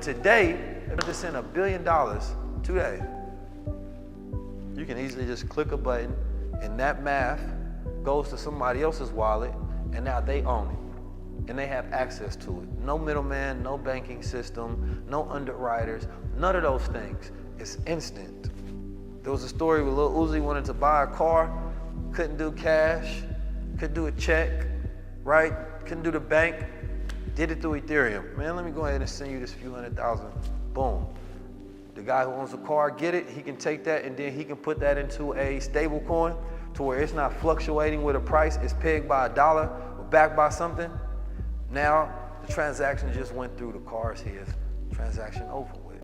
Today, if they send $1 billion today, you can easily just click a button and that math goes to somebody else's wallet and now they own it and they have access to it. No middleman, no banking system, no underwriters, none of those things. It's instant. There was a story where Lil Uzi wanted to buy a car, couldn't do cash, couldn't do a check, right? Couldn't do the bank, did it through Ethereum. Man, let me go ahead and send you this few $100,000, boom. The guy who owns the car, get it, he can take that and then he can put that into a stable coin to where it's not fluctuating with a price, it's pegged by $1 or backed by something. Now, the transaction just went through, the car is his, transaction over.